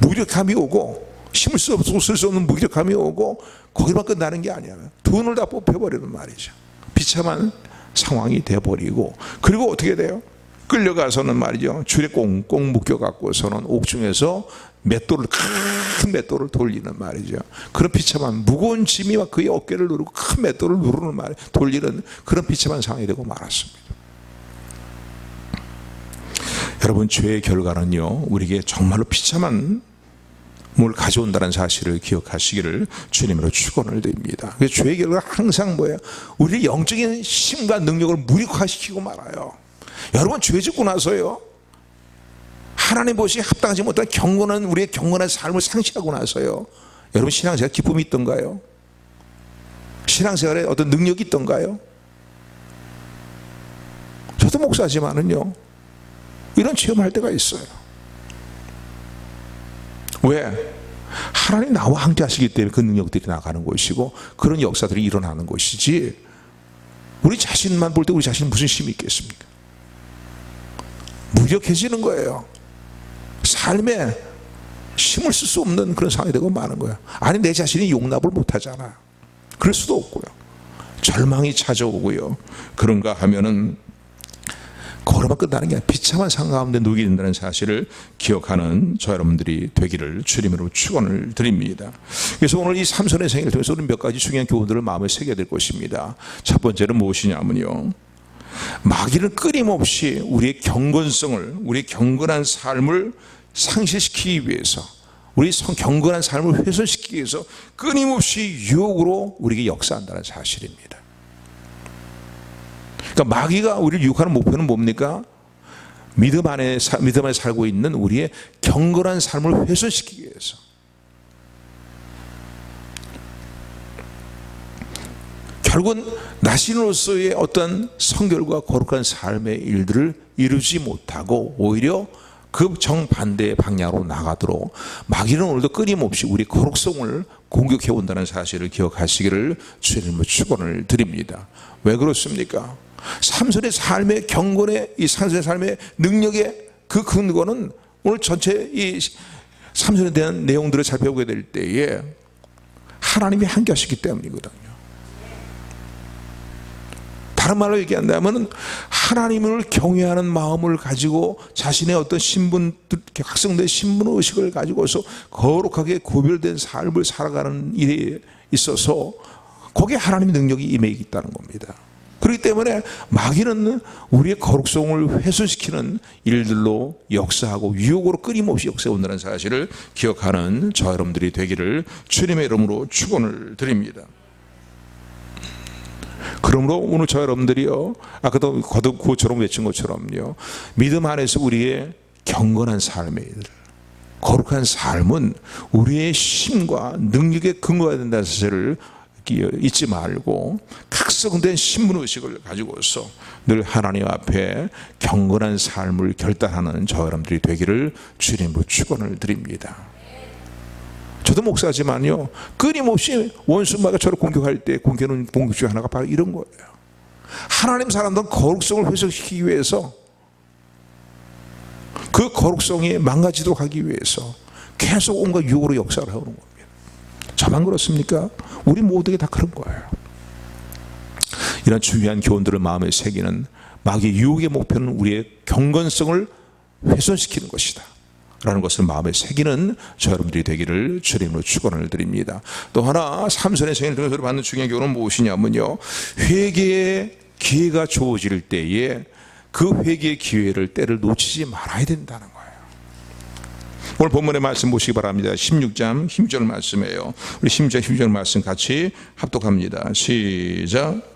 무기력함이 오고 힘을 쓸 수 없는 무기력함이 오고 거기만 끝나는 게 아니야. 두 눈을 다 뽑혀버리는 말이죠. 비참한 상황이 돼버리고, 그리고 어떻게 돼요? 끌려가서는 말이죠, 줄에 꽁꽁 묶여갖고서는 옥중에서 맷돌을, 큰 맷돌을 돌리는 말이죠. 그런 비참한 무거운 짐이 막 그의 어깨를 누르고 큰 맷돌을 누르는 말, 돌리는 그런 비참한 상황이 되고 말았습니다. 여러분, 죄의 결과는요, 우리에게 정말로 비참한 뭘 가져온다는 사실을 기억하시기를 주님으로 축원을 드립니다. 죄의 결과가 항상 뭐예요? 우리의 영적인 힘과 능력을 무력화시키고 말아요. 여러분, 죄 짓고 나서요, 하나님 보시기에 합당하지 못한 경건한, 우리의 경건한 삶을 상실하고 나서요, 여러분, 신앙생활 기쁨이 있던가요? 신앙생활에 어떤 능력이 있던가요? 저도 목사지만은요, 이런 체험할 때가 있어요. 왜? 하나님 나와 함께 하시기 때문에 그 능력들이 나가는 것이고 그런 역사들이 일어나는 것이지, 우리 자신만 볼 때 우리 자신은 무슨 힘이 있겠습니까? 무력해지는 거예요. 삶에 힘을 쓸 수 없는 그런 상황이 되고 마는 거예요. 아니, 내 자신이 용납을 못하잖아. 그럴 수도 없고요. 절망이 찾아오고요. 그런가 하면은 걸어만 끝나는 게 아니라 비참한 상황 가운데 누게 된다는 사실을 기억하는 저 여러분들이 되기를 주님으로 축원을 드립니다. 그래서 오늘 이 삼손의 생애를 통해서 우리는 몇 가지 중요한 교훈들을 마음에 새겨야 될 것입니다. 첫 번째는 무엇이냐면요, 마귀는 끊임없이 우리의 경건성을, 우리의 경건한 삶을 상실시키기 위해서, 우리 경건한 삶을 훼손시키기 위해서 끊임없이 유혹으로 우리에게 역사한다는 사실입니다. 그러니까 마귀가 우리를 유혹하는 목표는 뭡니까? 믿음 안에 살고 있는 우리의 경건한 삶을 훼손시키기 위해서. 결국은 나신으로서의 어떤 성결과 거룩한 삶의 일들을 이루지 못하고 오히려 그 정반대의 방향으로 나가도록 마귀는 오늘도 끊임없이 우리 거룩성을 공격해 온다는 사실을 기억하시기를 주님으로 축원을 드립니다. 왜 그렇습니까? 삼손의 삶의 경건의, 이 삼손의 삶의 능력의 그 근거는 오늘 전체 이 삼손에 대한 내용들을 살펴보게 될 때에 하나님이 함께 하시기 때문이거든요. 다른 말로 얘기한다면 하나님을 경외하는 마음을 가지고 자신의 어떤 신분, 각성된 신분 의식을 가지고서 거룩하게 구별된 삶을 살아가는 일에 있어서 거기에 하나님의 능력이 임해 있다는 겁니다. 그렇기 때문에 마귀는 우리의 거룩성을 훼손시키는 일들로 역사하고 유혹으로 끊임없이 역사해온다는 사실을 기억하는 저 여러분들이 되기를 주님의 이름으로 축원을 드립니다. 그러므로 오늘 저 여러분들이요, 아까도 거듭 구호처럼 외친 것처럼요, 믿음 안에서 우리의 경건한 삶의 일, 거룩한 삶은 우리의 힘과 능력의 근거가 된다는 사실을 잊지 말고 각성된 신분의식을 가지고서 늘 하나님 앞에 경건한 삶을 결단하는 저 여러분들이 되기를 주님으로 축원을 드립니다. 저도 목사지만요, 끊임없이 원수마가 저를 공격할 때 공격하는 공격 중 하나가 바로 이런 거예요. 하나님 사람들은 거룩성을 훼손시키기 위해서, 그 거룩성이 망가지도록 하기 위해서 계속 온갖 유혹으로 역사를 해오는 겁니다. 저만 그렇습니까? 우리 모두에게 다 그런 거예요. 이런 중요한 교훈들을 마음에 새기는 마귀의 유혹의 목표는 우리의 경건성을 훼손시키는 것이다 라는 것을 마음에 새기는 저 여러분들이 되기를 주님으로 축원을 드립니다. 또 하나, 삼손의 생애를 통해서 받는 중요한 교훈은 무엇이냐면요, 회개의 기회가 주어질 때에 그 회개의 기회를, 때를 놓치지 말아야 된다는 거예요. 오늘 본문의 말씀 보시기 바랍니다. 16장 16절 말씀이에요. 우리 16장 16절 말씀 같이 합독합니다. 시작.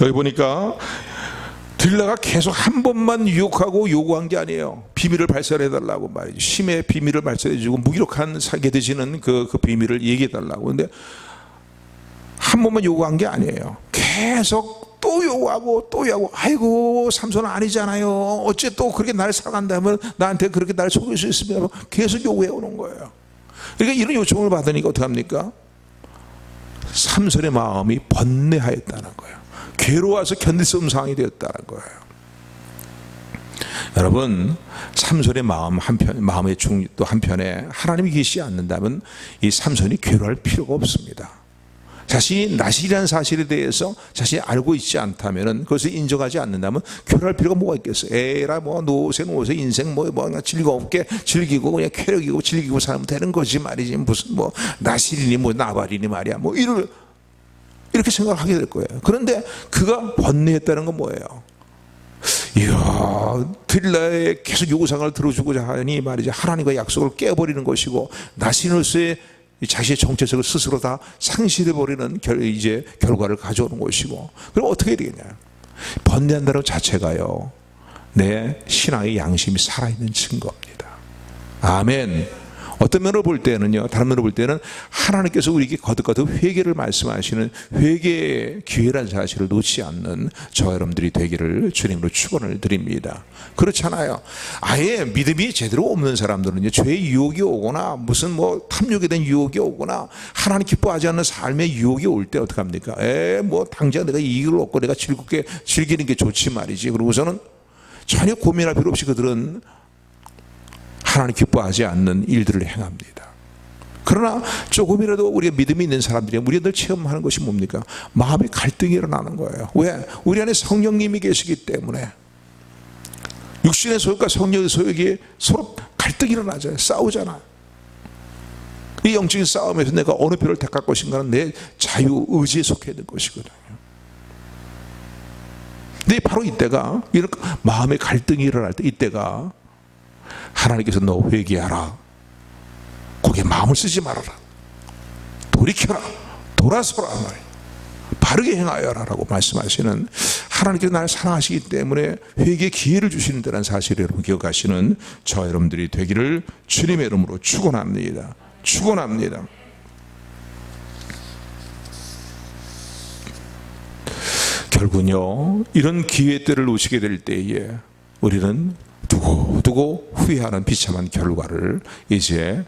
여기 보니까 들라가 계속 한 번만 유혹하고 요구한 게 아니에요. 비밀을 발설해달라고 말이죠. 심의 비밀을 발설해주고 무기력한 살게 되시는 그 비밀을 얘기해달라고. 근데 한 번만 요구한 게 아니에요. 계속 또 요구하고 또 요구하고, 아이고 삼손은 아니잖아요. 어째 또 그렇게 나를 사랑한다면 나한테 그렇게 나를 속일 수 있습니다. 계속 요구해 오는 거예요. 그러니까 이런 요청을 받으니까 어떡합니까? 삼손의 마음이 번뇌하였다는 거예요. 괴로워서 견딜 수 없는 상황이 되었다는 거예요. 여러분, 삼손의 마음의 또 한편에 하나님이 계시지 않는다면 이 삼손이 괴로워할 필요가 없습니다. 자신이 나실이라는 사실에 대해서 자신이 알고 있지 않다면, 그것을 인정하지 않는다면 괴로워할 필요가 뭐가 있겠어요? 에라 뭐 노세 인생 뭐 즐겁게 즐기고 그냥 쾌락이고 즐기고 살면 되는 거지 말이지, 무슨 뭐 나실이니 뭐 나발이니 말이야, 뭐 이렇게 생각하게 될 거예요. 그런데 그가 번뇌했다는 건 뭐예요? 이야, 들라에 계속 요구사항을 들어주고자 하니 말이지, 하나님과 약속을 깨버리는 것이고, 나신으로서의 자신의 정체성을 스스로 다 상실해버리는 결과를 가져오는 것이고, 그럼 어떻게 되겠냐? 번뇌한다는 자체가요, 내 신앙의 양심이 살아있는 증거입니다. 아멘. 어떤 면으로 볼 때는요, 다른 면으로 볼 때는 하나님께서 우리에게 거듭거듭 회개를 말씀하시는 회개의 기회라는 사실을 놓지 않는 저와 여러분들이 되기를 주님으로 축원을 드립니다. 그렇잖아요. 아예 믿음이 제대로 없는 사람들은요, 죄의 유혹이 오거나 무슨 뭐 탐욕에 대한 유혹이 오거나 하나님 기뻐하지 않는 삶의 유혹이 올 때 어떡합니까? 뭐 당장 내가 이익을 얻고 내가 즐겁게 즐기는 게 좋지 말이지. 그러고서는 전혀 고민할 필요 없이 그들은 하나님 기뻐하지 않는 일들을 행합니다. 그러나 조금이라도 우리가 믿음이 있는 사람들이 우리들 체험하는 것이 뭡니까? 마음의 갈등이 일어나는 거예요. 왜? 우리 안에 성령님이 계시기 때문에. 육신의 소욕과 성령의 소욕이 서로 갈등이 일어나잖아요. 싸우잖아요. 이 영적인 싸움에서 내가 어느 편을 택할 것인가는 내 자유 의지에 속해 있는 것이거든요. 근데 바로 이때가, 이런 마음의 갈등이 일어날 때, 이때가 하나님께서 너 회개하라, 거기에 마음을 쓰지 말아라, 돌이켜라, 돌아서라, 바르게 행하여라 라고 말씀하시는, 하나님께서 나를 사랑하시기 때문에 회개의 기회를 주시는 데라는 사실을 여러분 기억하시는 저 여러분들이 되기를 주님의 이름으로 축원합니다. 축원합니다. 결국은요, 이런 기회 때를 놓치게 될 때에 우리는 두고 후회하는 비참한 결과를 이제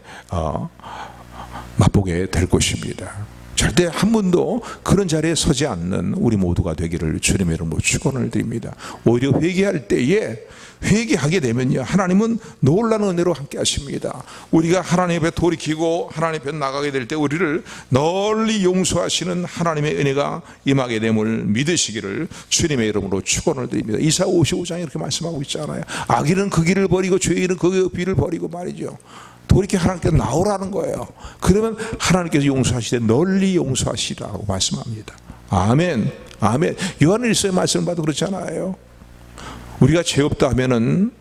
맛보게 될 것입니다. 절대 한 번도 그런 자리에 서지 않는 우리 모두가 되기를 주님의 이름으로 축원을 드립니다. 오히려 회개할 때에, 회개하게 되면요, 하나님은 놀라운 은혜로 함께 하십니다. 우리가 하나님 앞에 돌이키고 하나님 앞에 나가게 될 때 우리를 널리 용서하시는 하나님의 은혜가 임하게 됨을 믿으시기를 주님의 이름으로 축원을 드립니다. 이사 55장에 이렇게 말씀하고 있잖아요. 악인은 그 길을 버리고 죄인은 그 길을 버리고 말이죠, 돌이켜 하나님께서 나오라는 거예요. 그러면 하나님께서 용서하시되 널리 용서하시라고 말씀합니다. 아멘. 아멘. 요한일서의 말씀을 봐도 그렇잖아요. 우리가 죄 없다 하면은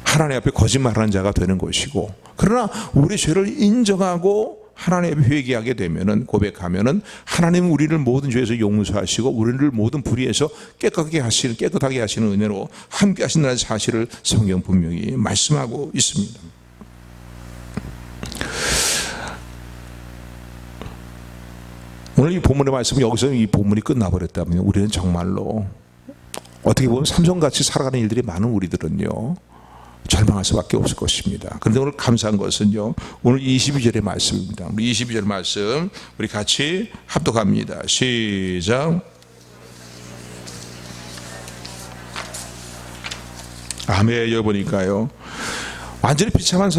하나님 앞에 거짓말하는 자가 되는 것이고, 그러나 우리 죄를 인정하고 하나님 앞에 회개하게 되면은, 고백하면은 하나님은 우리를 모든 죄에서 용서하시고 우리를 모든 불의에서 깨끗하게 하시는 은혜로 함께 하신다는 사실을 성경 분명히 말씀하고 있습니다. 오늘 이 본문의 말씀은 여기서 이 본문이 끝나버렸다면 우리는 정말로 어떻게 보면 삼손같이 살아가는 일들이 많은 우리들은요, 절망할 수밖에 없을 것입니다. 그런데 오늘 감사한 것은요, 오늘 22절의 말씀입니다. 우리 22절 말씀 우리 같이 합독합니다. 시작. 아멘. 여보니까요, 완전히 비참한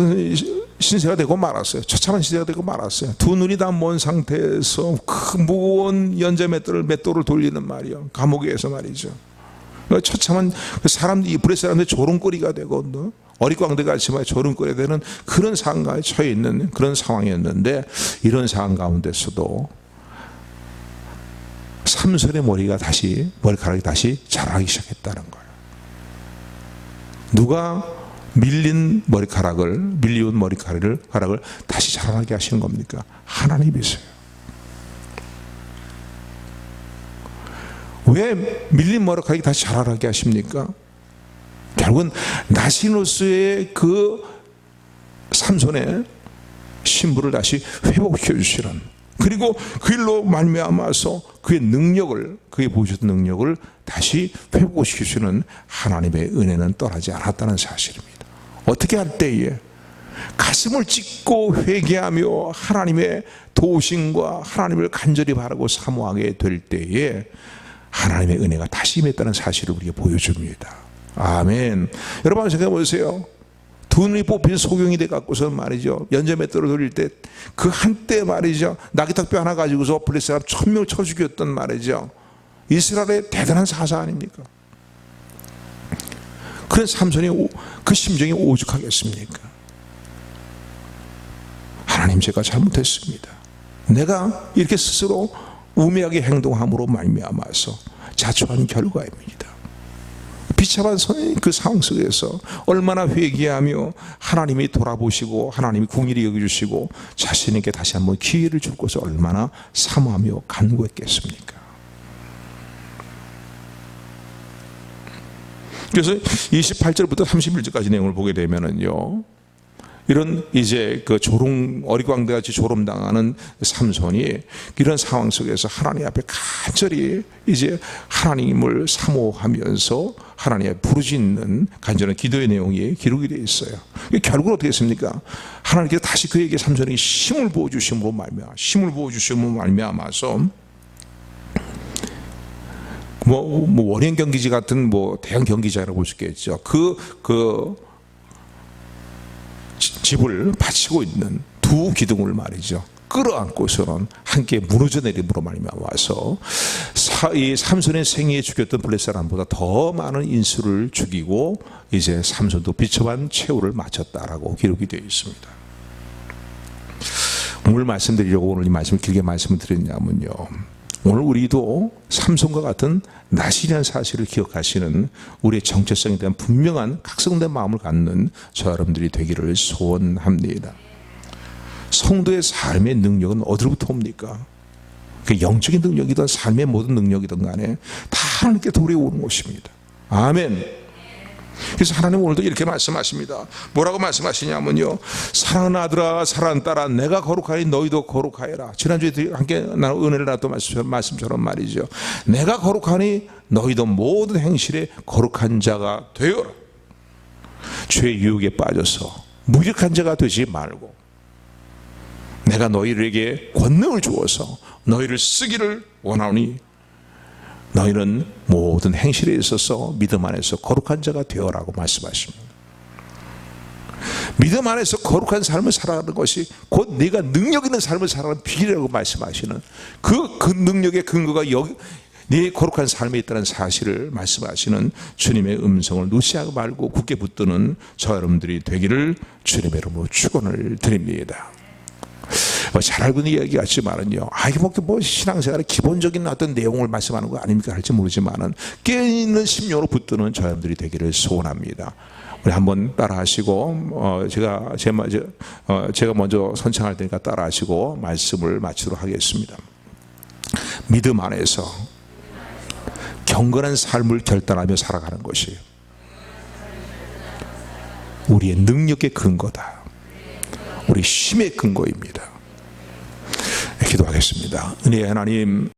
신세가 되고 말았어요. 처참한 신세가 되고 말았어요. 두 눈이 다 먼 상태에서 그 무거운 연자 맷돌을 돌리는 말이요, 감옥에서 말이죠. 처참한 사람들이, 브레스 사람들이 조롱거리가 되고 어리광대같이 조롱거리가 되는 그런 상황에 처해 있는 그런 상황이었는데, 이런 상황 가운데서도 삼손의 머리카락이 다시 자라기 시작했다는 거예요. 누가 밀리온 머리카락을 다시 자라나게 하시는 겁니까? 하나님이세요. 왜 밀린 머리카락이 다시 자라나게 하십니까? 결국은 나시노스의 그 삼손의 신부를 다시 회복시켜 주시는, 그리고 그 일로 말미암아서 그의 능력을, 그의 보여주던 능력을 다시 회복시키시는 하나님의 은혜는 떠나지 않았다는 사실입니다. 어떻게 할 때에 가슴을 찢고 회개하며 하나님의 도우심과 하나님을 간절히 바라고 사모하게 될 때에 하나님의 은혜가 다시 임했다는 사실을 우리에게 보여줍니다. 아멘. 여러분 생각해 보세요. 두 눈이 뽑힌 소경이 돼 갖고서 말이죠, 연점에 떨어뜨릴 때 그 한때 말이죠, 나귀턱뼈 하나 가지고서 블레셋 1000명을 쳐 죽였던 말이죠, 이스라엘의 대단한 사사 아닙니까? 그런 삼손이 그 심정이 오죽하겠습니까? 하나님, 제가 잘못했습니다. 내가 이렇게 스스로 우매하게 행동함으로 말미암아서 자초한 결과입니다. 비참한 그 상황 속에서 얼마나 회개하며 하나님이 돌아보시고 하나님이 궁일이 여겨주시고 자신에게 다시 한번 기회를 주고서 얼마나 사모하며 간구했겠습니까? 그래서 28절부터 31절까지 내용을 보게 되면은요, 이런 이제 그 어리광대같이 조롱당하는 삼손이 이런 상황 속에서 하나님 앞에 간절히 이제 하나님을 사모하면서 하나님 앞에 부르짖는 간절한 기도의 내용이 기록이 되어 있어요. 결국은 어떻게 했습니까? 하나님께서 다시 그에게 삼손에게 힘을 부어주심으로 말미암아서 원형 경기지 같은 대형 경기장이라고 볼 수 있겠죠. 그 집을 바치고 있는 두 기둥을 말이죠, 끌어안고서는 함께 무너져 내림으로 말미암아서 이 삼손의 생애에 죽였던 블레셋 사람보다 더 많은 인수를 죽이고 이제 삼손도 비참한 최후를 마쳤다라고 기록이 되어 있습니다. 오늘 말씀드리려고 오늘 이 말씀을 길게 말씀을 드렸냐면요, 오늘 우리도 삼손과 같은 나시리한 사실을 기억하시는 우리의 정체성에 대한 분명한 각성된 마음을 갖는 저 여러분들이 되기를 소원합니다. 성도의 삶의 능력은 어디로부터 옵니까? 그 영적인 능력이든 삶의 모든 능력이든 간에 다 하나님께 돌아오는 것입니다. 아멘. 그래서 하나님 오늘도 이렇게 말씀하십니다. 뭐라고 말씀하시냐면요, 사랑하는 아들아 사랑하는 딸아 내가 거룩하니 너희도 거룩하여라. 지난주에 함께 나눈 은혜를 나눴던 말씀처럼 말이죠, 내가 거룩하니 너희도 모든 행실에 거룩한 자가 되어라. 죄의 유혹에 빠져서 무력한 자가 되지 말고 내가 너희에게 권능을 주어서 너희를 쓰기를 원하오니 너희는 모든 행실에 있어서 믿음 안에서 거룩한 자가 되어라고 말씀하십니다. 믿음 안에서 거룩한 삶을 살아가는 것이 곧 네가 능력 있는 삶을 살아가는 비결이라고 말씀하시는 그 능력의 근거가 네 거룩한 삶에 있다는 사실을 말씀하시는 주님의 음성을 무시하고 말고 굳게 붙드는 저 여러분들이 되기를 주님의 이름으로 축원을 드립니다. 잘 알고 있는 이야기 같지만은요, 이게 신앙생활의 기본적인 어떤 내용을 말씀하는 거 아닙니까 할지 모르지만은 깨어있는 심령으로 붙드는 저 여러분들이 되기를 소원합니다. 우리 한번 따라하시고 제가 먼저 선창할 테니까 따라하시고 말씀을 마치도록 하겠습니다. 믿음 안에서 경건한 삶을 결단하며 살아가는 것이 우리의 능력의 근거다. 우리 힘의 근거입니다. 기도하겠습니다. 은혜의 하나님,